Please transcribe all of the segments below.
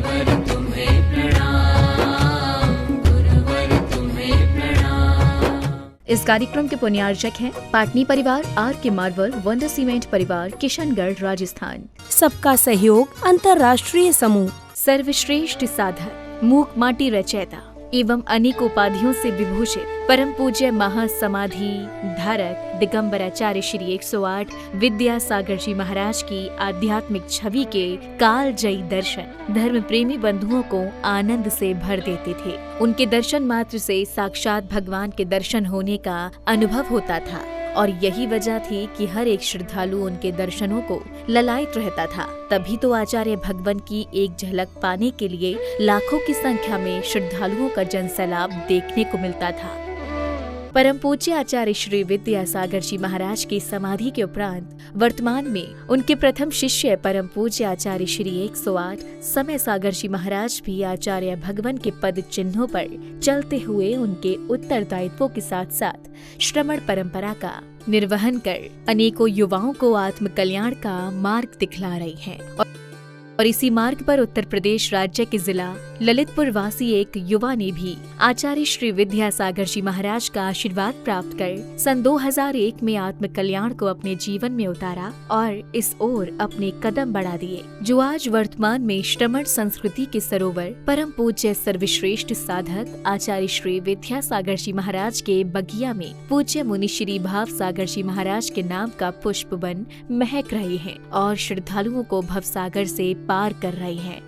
गुरुवर तुम्हें प्रणाम, गुरुवर तुम्हें प्रणाम। इस कार्यक्रम के पुण्यार्चक हैं पाटनी परिवार, आर के मार्बल, वंडर सीमेंट परिवार, किशनगढ़, राजस्थान। सबका सहयोग अंतर्राष्ट्रीय समूह। सर्वश्रेष्ठ साधक, मूक माटी रचयिता एवं अनेक उपाधियों से विभूषित परम पूज्य महासमाधि धारक दिगंबराचार्य श्री 108 विद्यासागर जी महाराज की आध्यात्मिक छवि के कालजयी दर्शन धर्म प्रेमी बंधुओं को आनंद से भर देते थे। उनके दर्शन मात्र से साक्षात भगवान के दर्शन होने का अनुभव होता था और यही वजह थी कि हर एक श्रद्धालु उनके दर्शनों को ललायत रहता था। तभी तो आचार्य भगवान की एक झलक पाने के लिए लाखों की संख्या में श्रद्धालुओं का जनसैलाब देखने को मिलता था। परम पूज्य आचार्य श्री विद्यासागर जी महाराज की समाधि के उपरांत वर्तमान में उनके प्रथम शिष्य परम पूज्य आचार्य श्री 108 समय सागर जी महाराज भी आचार्य भगवान के पद चिन्हों पर चलते हुए उनके उत्तरदायित्वों के साथ साथ श्रमण परंपरा का निर्वहन कर अनेकों युवाओं को आत्म कल्याण का मार्ग दिखला रही हैं। और इसी मार्ग पर उत्तर प्रदेश राज्य के जिला ललितपुर वासी एक युवा ने भी आचार्य श्री विद्यासागर जी महाराज का आशीर्वाद प्राप्त कर सन 2001 में आत्म कल्याण को अपने जीवन में उतारा और इस ओर अपने कदम बढ़ा दिए, जो आज वर्तमान में श्रमण संस्कृति के सरोवर परम पूज्य सर्वश्रेष्ठ साधक आचार्य श्री विद्यासागर जी महाराज के बगिया में पूज्य मुनि श्री भाव सागर जी महाराज के नाम का पुष्प वन महक रहे हैं और श्रद्धालुओं को भवसागर से पार कर रही हैं।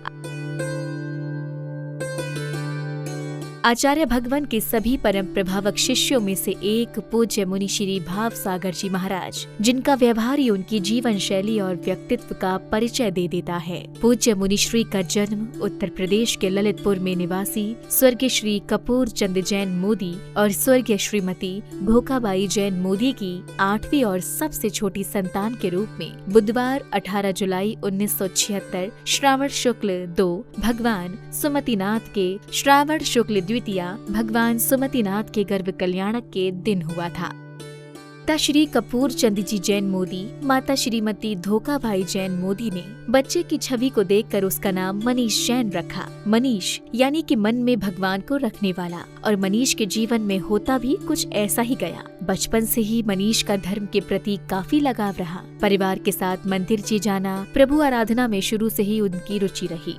आचार्य भगवान के सभी परम प्रभावक शिष्यों में से एक पूज्य मुनि श्री भाव सागर जी महाराज, जिनका व्यवहार ही उनकी जीवन शैली और व्यक्तित्व का परिचय दे देता है। पूज्य मुनि श्री का जन्म उत्तर प्रदेश के ललितपुर में निवासी स्वर्गीय श्री कपूर चंद जैन मोदी और स्वर्गीय श्रीमती भोकाबाई जैन मोदी की 8वीं और सबसे छोटी संतान के रूप में बुधवार 18 जुलाई 1976 श्रावण शुक्ल 2 भगवान सुमतिनाथ के श्रावण शुक्ल द्वितीया भगवान सुमतिनाथ के गर्भ कल्याणक के दिन हुआ था। पिता श्री कपूर चंद जी जैन मोदी, माता श्रीमती धोकाबाई जैन मोदी ने बच्चे की छवि को देखकर उसका नाम मनीष जैन रखा। मनीष यानी कि मन में भगवान को रखने वाला। और मनीष के जीवन में होता भी कुछ ऐसा ही गया। बचपन से ही मनीष का धर्म के प्रति काफी लगाव रहा। परिवार के साथ मंदिर जी जाना, प्रभु आराधना में शुरू से ही उनकी रुचि रही।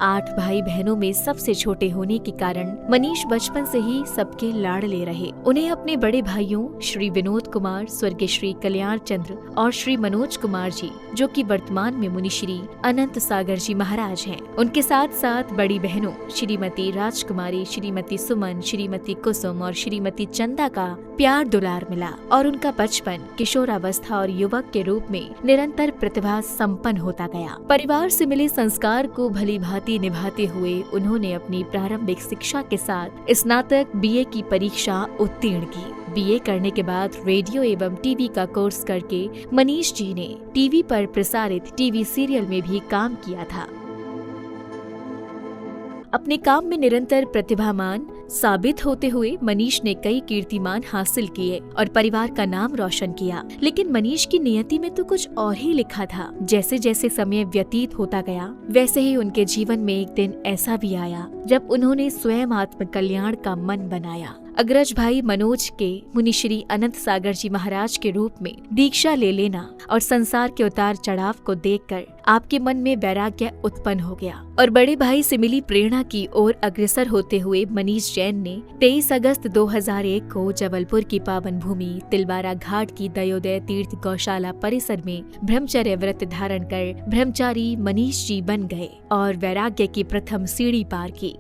8 भाई बहनों में सबसे छोटे होने के कारण मनीष बचपन से ही सबके लाडले रहे। उन्हें अपने बड़े भाइयों श्री विनोद कुमार, स्वर्गीय श्री कल्याण चंद्र और श्री मनोज कुमार जी, जो कि वर्तमान में मुनि श्री अनंत सागर जी महाराज हैं, उनके साथ साथ बड़ी बहनों श्रीमती राजकुमारी, श्रीमती सुमन, श्रीमती कुसुम और श्रीमती चंदा का प्यार दुलार मिला और उनका बचपन किशोरावस्था और युवक के रूप में निरंतर प्रतिभा संपन्न होता गया। परिवार से मिले संस्कार को भली भांति निभाते हुए उन्होंने अपनी प्रारंभिक शिक्षा के साथ स्नातक बीए की परीक्षा उत्तीर्ण की। बीए करने के बाद रेडियो एवं टीवी का कोर्स करके मनीष जी ने टीवी पर प्रसारित टीवी सीरियल में भी काम किया था। अपने काम में निरंतर प्रतिभावान साबित होते हुए मनीष ने कई कीर्तिमान हासिल किए और परिवार का नाम रोशन किया। लेकिन मनीष की नियति में तो कुछ और ही लिखा था। जैसे जैसे समय व्यतीत होता गया, वैसे ही उनके जीवन में एक दिन ऐसा भी आया जब उन्होंने स्वयं आत्म कल्याण का मन बनाया। अग्रज भाई मनोज के मुनि श्री अनंत सागर जी महाराज के रूप में दीक्षा ले लेना और संसार के उतार चढ़ाव को देखकर आपके मन में वैराग्य उत्पन्न हो गया और बड़े भाई से मिली प्रेरणा की ओर अग्रसर होते हुए मनीष जैन ने 23 अगस्त 2001 को जबलपुर की पावन भूमि तिलवारा घाट की दयोदय तीर्थ गौशाला परिसर में ब्रह्मचर्य व्रत धारण कर ब्रह्मचारी मनीष जी बन गए और वैराग्य की प्रथम सीढ़ी पार की।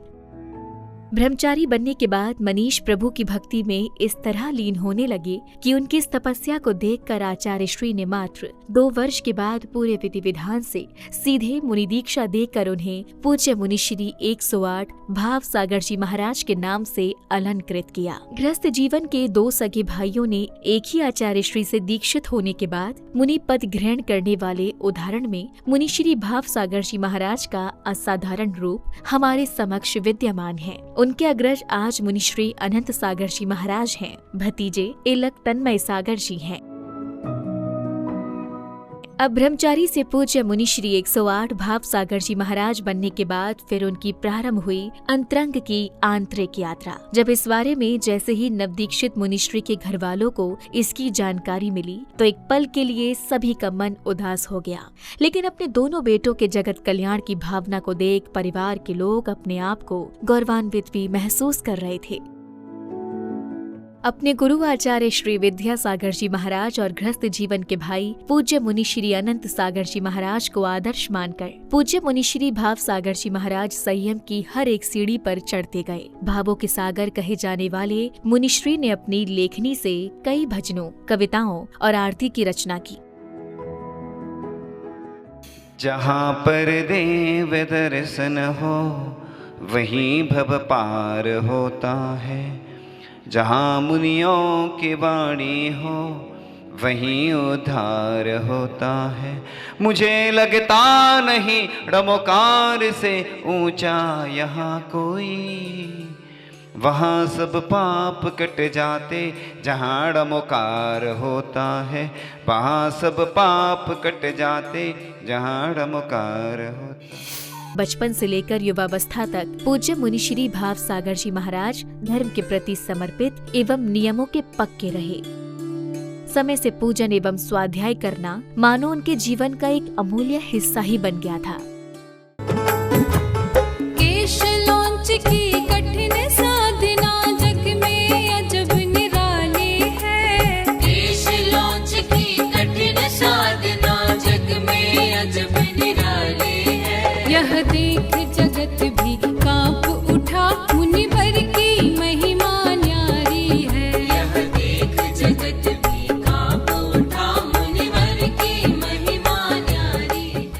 ब्रह्मचारी बनने के बाद मनीष प्रभु की भक्ति में इस तरह लीन होने लगे कि उनकी इस तपस्या को देखकर आचार्य श्री ने मात्र 2 वर्ष के बाद पूरे विधि विधान से सीधे मुनि दीक्षा देकर उन्हें पूज्य मुनि श्री 108 भाव सागर जी महाराज के नाम से अलंकृत किया। गृहस्थ जीवन के 2 सगे भाइयों ने एक ही आचार्य श्री से दीक्षित होने के बाद मुनि पद ग्रहण करने वाले उदाहरण में मुनि श्री भाव सागर जी महाराज का असाधारण रूप हमारे समक्ष विद्यमान है। उनके अग्रज आज मुनि श्री अनंत सागर जी महाराज हैं। भतीजे एलक तन्मय सागर जी हैं। अब ब्रह्मचारी से पूज्य मुनि श्री 108 भाव सागर जी महाराज बनने के बाद फिर उनकी प्रारंभ हुई अंतरंग की आंतरिक यात्रा। जब इस बारे में जैसे ही नवदीक्षित मुनिश्री के घर वालों को इसकी जानकारी मिली तो एक पल के लिए सभी का मन उदास हो गया। लेकिन अपने दोनों बेटों के जगत कल्याण की भावना को देख परिवार के लोग अपने आप को गौरवान्वित भी महसूस कर रहे थे। अपने गुरु आचार्य श्री विद्यासागर जी महाराज और गृहस्थ जीवन के भाई पूज्य मुनि श्री अनंत सागर जी महाराज को आदर्श मानकर पूज्य मुनि श्री भाव सागर जी महाराज संयम की हर एक सीढ़ी पर चढ़ते गए। भावों के सागर कहे जाने वाले मुनिश्री ने अपनी लेखनी से कई भजनों, कविताओं और आरती की रचना की। जहाँ पर देव दर्शन हो वहीं भव पार होता है, जहाँ मुनियों की वाणी हो वहीं उद्धार होता है। मुझे लगता नहीं डमोकार से ऊंचा यहाँ कोई, वहाँ सब पाप कट जाते जहाँ डमोकार होता है, वहाँ सब पाप कट जाते जहाँ डमोकार होता है। बचपन से लेकर युवावस्था तक पूज्य मुनि श्री भाव सागर जी महाराज धर्म के प्रति समर्पित एवं नियमों के पक्के रहे। समय से पूजन एवं स्वाध्याय करना मानो उनके जीवन का एक अमूल्य हिस्सा ही बन गया था। केश लौंच की कठिन साधना जग में अजब निराली है। केश लौंच की कठिन साधना जग में अजब निराली है। यह देख जगत भी कांप उठा, मुनिवर की महिमा न्यारी है। यह देख जगत भी कांप उठा, मुनिवर की महिमा न्यारी है।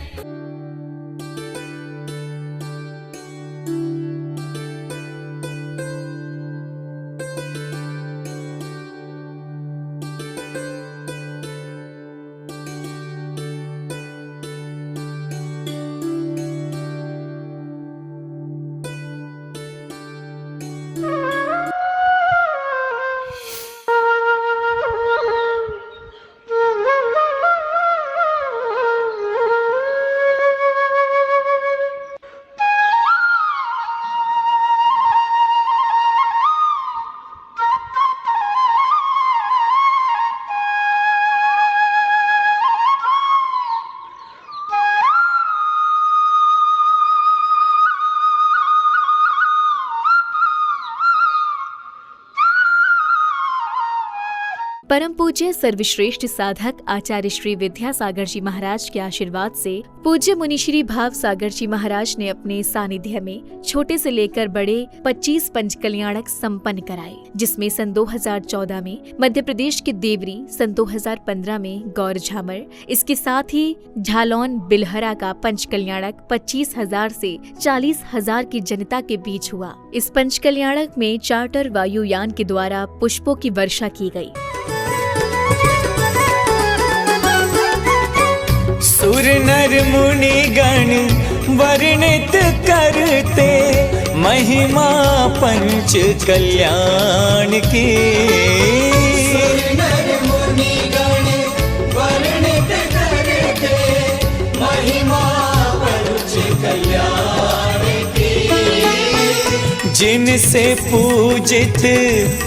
परम पूज्य सर्वश्रेष्ठ साधक आचार्य श्री विद्यासागर जी महाराज के आशीर्वाद से पूज्य मुनि श्री भाव सागर जी महाराज ने अपने सानिध्य में छोटे से लेकर बड़े 25 पंच कल्याणक संपन्न कराए, जिसमें सन 2014 में मध्य प्रदेश के देवरी, सन 2015 में गौर झामर, इसके साथ ही झालौन बिलहरा का पंच कल्याणक 25,000 से 40,000 की जनता के बीच हुआ। इस पंच कल्याणक में चार्टर वायुयान के द्वारा पुष्पों की वर्षा की गई। सुर नर मुनि गण वर्णित करते महिमा पंच कल्याण की। सुर नर मुनि गण वर्णित करते महिमा पंच कल्याण की। जिनसे पूजित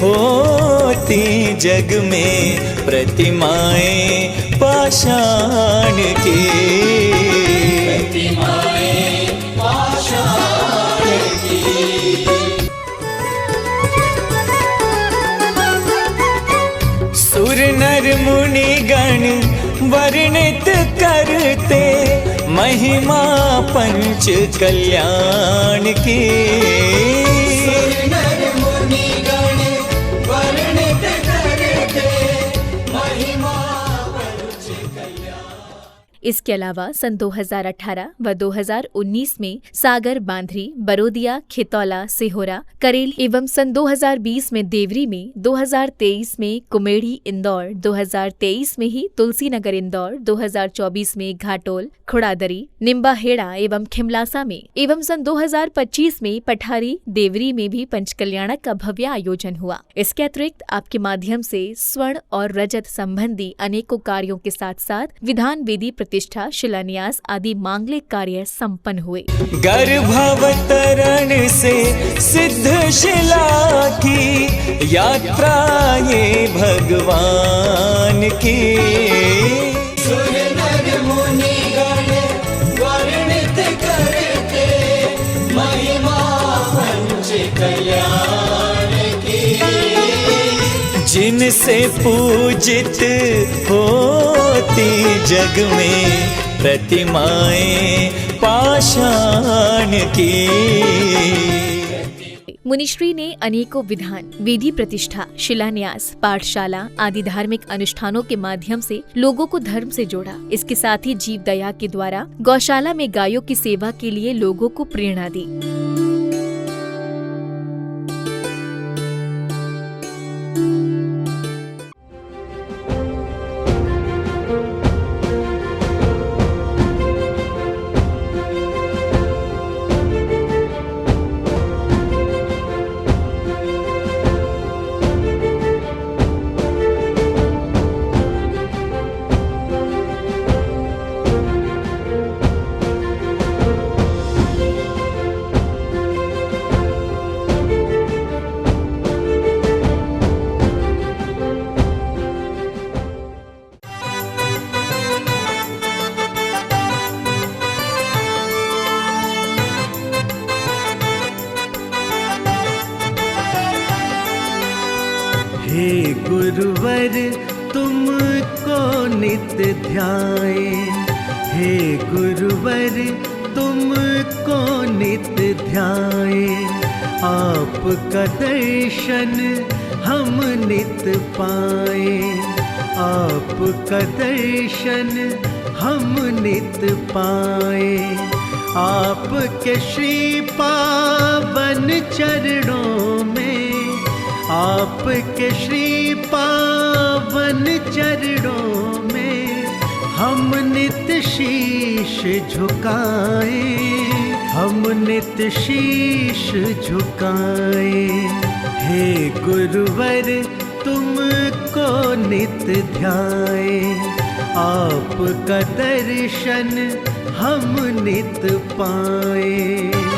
होती जग में प्रतिमाएं पाषाण की। प्रतिमाएं पाषाण की। सुर नर मुनि गण वर्णित करते महिमा पंच कल्याण की। सुर नर मुनि गण वर्णित करते महिमा पंच कल्याण। इसके अलावा सन 2018 व 2019 में सागर, बांधरी, बरोदिया, खितौला, सिहोरा, करेली एवं सन 2020 में देवरी में, 2023 में कुमेड़ी इंदौर, 2023 में ही तुलसीनगर इंदौर, 2024 में घाटोल, खुड़ादरी, निम्बाहेड़ा एवं खिमलासा में एवं सन 2025 में पठारी, देवरी में भी पंचकल्याणक का भव्य आयोजन हुआ। इसके अतिरिक्त आपके माध्यम से स्वर्ण और रजत संबंधी अनेकों कार्यों के साथ साथ विधान वेदी प्रतिष्ठा, शिलान्यास आदि मांगलिक कार्य संपन्न हुए। गर्भावतरण से सिद्ध शिला की यात्रा ये भगवान की, सुर नर मुनि गण वर्णित करते महिमा पंच कल्याण की, जिनसे पूजित होती जग में प्रतिमाएं पाषाण की। मुनिश्री ने अनेकों विधान, वेदी प्रतिष्ठा, शिलान्यास, पाठशाला आदि धार्मिक अनुष्ठानों के माध्यम से लोगों को धर्म से जोड़ा। इसके साथ ही जीव दया के द्वारा गौशाला में गायों की सेवा के लिए लोगों को प्रेरणा दी। हे गुरुवर तुमको नित्य ध्याए, हे गुरुवर तुमको नित्य ध्याए, आपका दर्शन हम नित्य पाए, आपका दर्शन हम नित्य पाए, आपके श्री पावन चरणों में, आपके श्री पावन चरणों में हम नित्य शीश झुकाए, हम नित्य शीश झुकाए। हे गुरुवर तुमको नित्य ध्याए, आपका दर्शन हम नित्य पाए।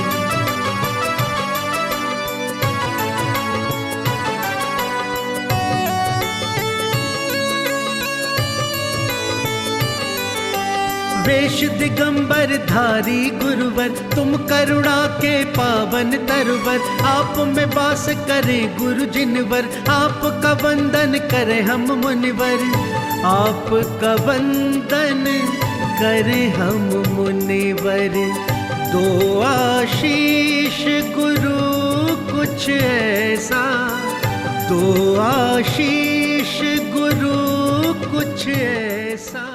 वेश दिगंबर धारी गुरुवर तुम करुणा के पावन तरवर, आप में वास करे गुरु जिनवर, आपका वंदन करे हम मुनिवर, आपका वंदन करे हम मुनिवर। दो आशीष गुरु कुछ ऐसा, दो आशीष गुरु कुछ ऐसा।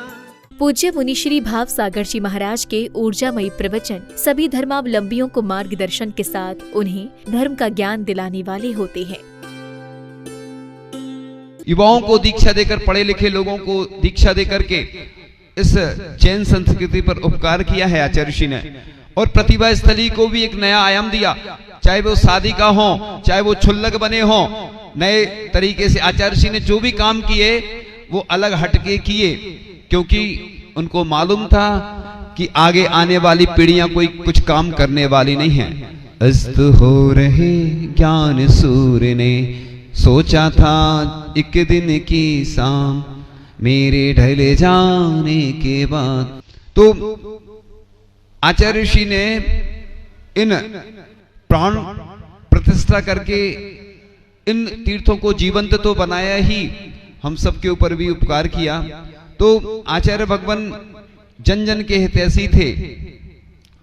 पूज्य मुनिश्री भाव सागर जी महाराज के ऊर्जामयी प्रवचन सभी धर्मावलंबियों को मार्गदर्शन के साथ उन्हें धर्म का ज्ञान दिलाने वाले होते हैं। युवाओं को दीक्षा देकर, पढ़े लिखे लोगों को दीक्षा देकर के इस जैन संस्कृति पर उपकार किया है आचार्य ऋषि ने, और प्रतिभा स्थली को भी एक नया आयाम दिया। चाहे वो शादी का हो, चाहे वो छुल्लक बने हो, नए तरीके से आचार्य ऋषि ने जो भी काम किए वो अलग हटके किए, क्योंकि उनको मालूम था कि आगे आने वाली पीढ़ियां कोई कुछ काम करने वाली नहीं है। अस्त हो रहे ज्ञान सूर्य ने, सोचा था एक दिन की शाम, मेरे ढले जाने के बाद। तो आचार्य ऋषि ने इन प्राण प्रतिष्ठा करके इन तीर्थों को जीवंत तो बनाया ही, हम सबके ऊपर भी उपकार किया। तो आचार्य भगवान जन जन के हितैषी थे,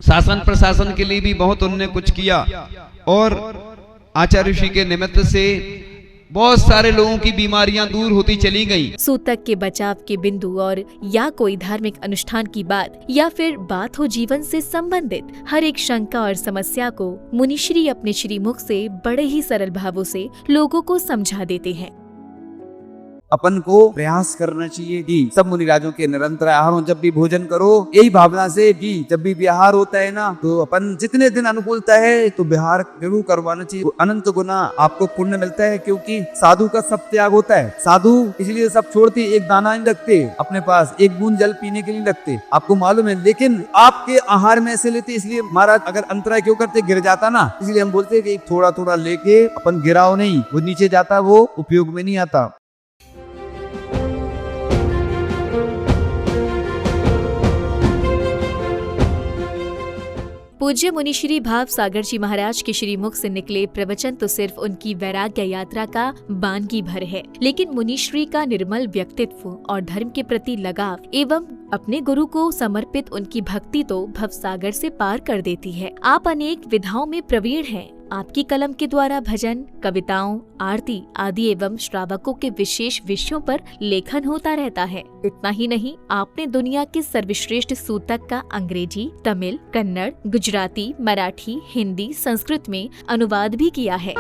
शासन प्रशासन के लिए भी बहुत उन्होंने कुछ किया, और आचार्य ऋषि के निमित्त से बहुत सारे लोगों की बीमारियां दूर होती चली गई। सूतक के बचाव के बिंदु और या कोई धार्मिक अनुष्ठान की बात या फिर बात हो जीवन से संबंधित हर एक शंका और समस्या को मुनिश्री अपने श्रीमुख से बड़े ही सरल भावों से लोगों को समझा देते हैं। अपन को प्रयास करना चाहिए कि सब मुनिराजों के निरंतर आहारों जब भी भोजन करो यही भावना से कि जब भी विहार होता है ना तो अपन जितने दिन अनुकूलता है तो विहार जरूर करवाना चाहिए। अनंत गुना आपको पुण्य मिलता है क्योंकि साधु का सब त्याग होता है। साधु इसलिए सब छोड़ते, एक दाना नहीं रखते अपने पास, एक बूंद जल पीने के लिए रखते, आपको मालूम है। लेकिन आपके आहार में से लेते, इसलिए महाराज अगर अंतराय क्यों करते, गिर जाता ना, इसलिए हम बोलते कि थोड़ा थोड़ा लेके अपन गिराओ नहीं, वो नीचे जाता, वो उपयोग में नहीं आता। पूज्य मुनिश्री भाव सागर जी महाराज के श्रीमुख से निकले प्रवचन तो सिर्फ उनकी वैराग्य यात्रा का बानगी भर है, लेकिन मुनिश्री का निर्मल व्यक्तित्व और धर्म के प्रति लगाव एवं अपने गुरु को समर्पित उनकी भक्ति तो भवसागर से पार कर देती है। आप अनेक विधाओं में प्रवीण हैं। आपकी कलम के द्वारा भजन, कविताओं, आरती आदि एवं श्रावकों के विशेष विषयों पर लेखन होता रहता है। इतना ही नहीं, आपने दुनिया के सर्वश्रेष्ठ सूतक का अंग्रेजी, तमिल, कन्नड़, गुजराती, मराठी, हिंदी, संस्कृत में अनुवाद भी किया है।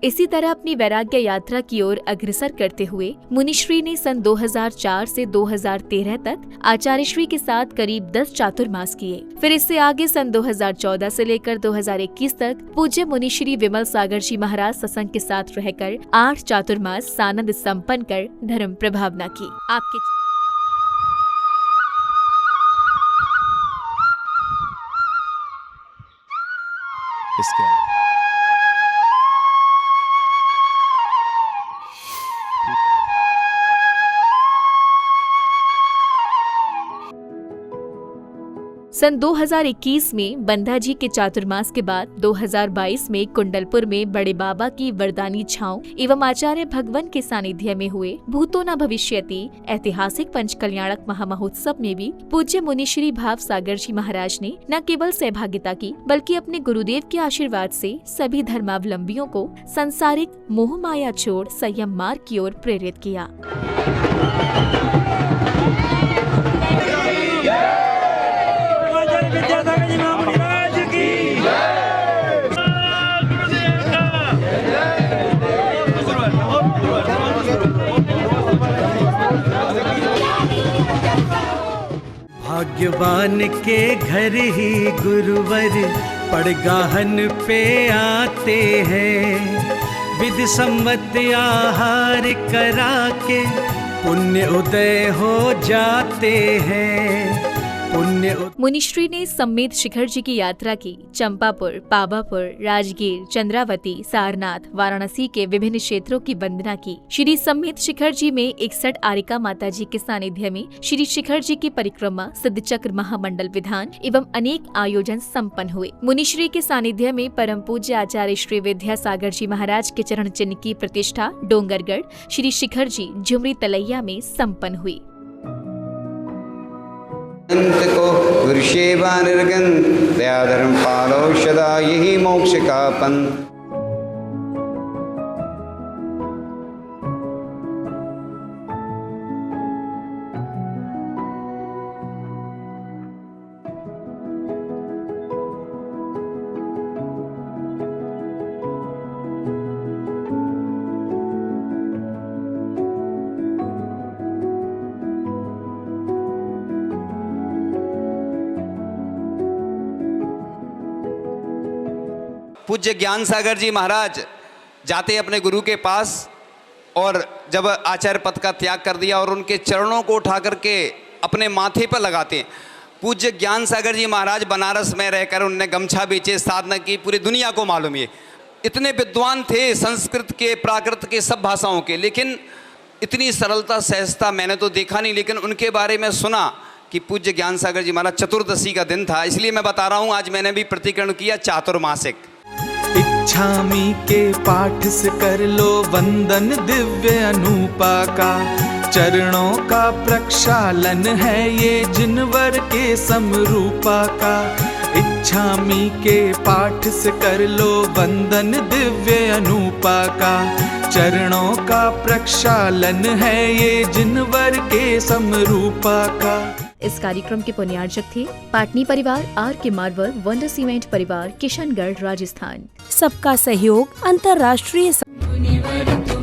इसी तरह अपनी वैराग्य यात्रा की ओर अग्रसर करते हुए मुनिश्री ने सन 2004 से 2013 तक आचार्य श्री के साथ करीब 10 चातुर्मास किए। फिर इससे आगे सन 2014 से लेकर 2021 तक पूज्य मुनिश्री विमल सागर जी महाराज सत्संग के साथ रहकर 8 चातुर्मास सानंद संपन्न कर धर्म प्रभावना की। आपके सन 2021 में बंधा जी के चातुर्मास के बाद 2022 में कुंडलपुर में बड़े बाबा की वरदानी छांव एवं आचार्य भगवान के सानिध्य में हुए भूतो न भविष्यति ऐतिहासिक पंचकल्याणक महामहोत्सव में भी पूज्य मुनिश्री भाव सागर जी महाराज ने न केवल सहभागिता की बल्कि अपने गुरुदेव के आशीर्वाद से सभी धर्मावलंबियों को संसारिक मोह माया छोड़ संयम मार्ग की ओर प्रेरित किया। भाग्यवान के घर ही गुरुवर पड़गाहन पे आते हैं, विधि सम्मत आहार करा के पुण्य उदय हो जाते हैं। मुनिश्री ने सम्मेद शिखर जी की यात्रा की। चंपापुर, पावापुर, राजगीर, चंद्रावती, सारनाथ, वाराणसी के विभिन्न क्षेत्रों की वंदना की। श्री सम्मेद शिखर जी में 61 आरिका माता जी के सानिध्य में श्री शिखर जी की परिक्रमा, सिद्ध चक्र महामंडल विधान एवं अनेक आयोजन संपन्न हुए। मुनिश्री के सानिध्य में परम पूज्य आचार्य श्री विद्यासागर जी महाराज के चरण चिन्ह की प्रतिष्ठा डोंगरगढ़ श्री शिखर जी झुमरी तलैया में संपन्न हुई। को गुरुसेवा निर्गन दया धर्म पालो सदा, यही मोक्ष का पंथ। पूज्य ज्ञान सागर जी महाराज जाते अपने गुरु के पास, और जब आचार्य पद का त्याग कर दिया और उनके चरणों को उठा करके अपने माथे पर लगाते हैं। पूज्य ज्ञान सागर जी महाराज बनारस में रहकर उनने गमछा बेचे, साधना की, पूरी दुनिया को मालूम है। इतने विद्वान थे संस्कृत के, प्राकृत के, सब भाषाओं के, लेकिन इतनी सरलता सहजता मैंने तो देखा नहीं। लेकिन उनके बारे में सुना कि पूज्य ज्ञान सागर जी महाराज चतुर्दशी का दिन था, इसलिए मैं बता रहा हूँ। आज मैंने भी प्रतिकरण किया चातुर्मासिक। इच्छामी के पाठ से कर लो वंदन दिव्य अनूपा का, चरणों का प्रक्षालन है ये जिनवर के समरूपा का। इच्छामि के पाठ से कर लो वंदन दिव्य अनूपा का। चरणों का प्रक्षालन है ये जिनवर के समरूपा का। इस कार्यक्रम के पुण्यार्जक थे पाटनी परिवार, आर के मार्बल, वंडर सीमेंट परिवार, किशनगढ़, राजस्थान। सबका सहयोग अंतर्राष्ट्रीय मुनिवर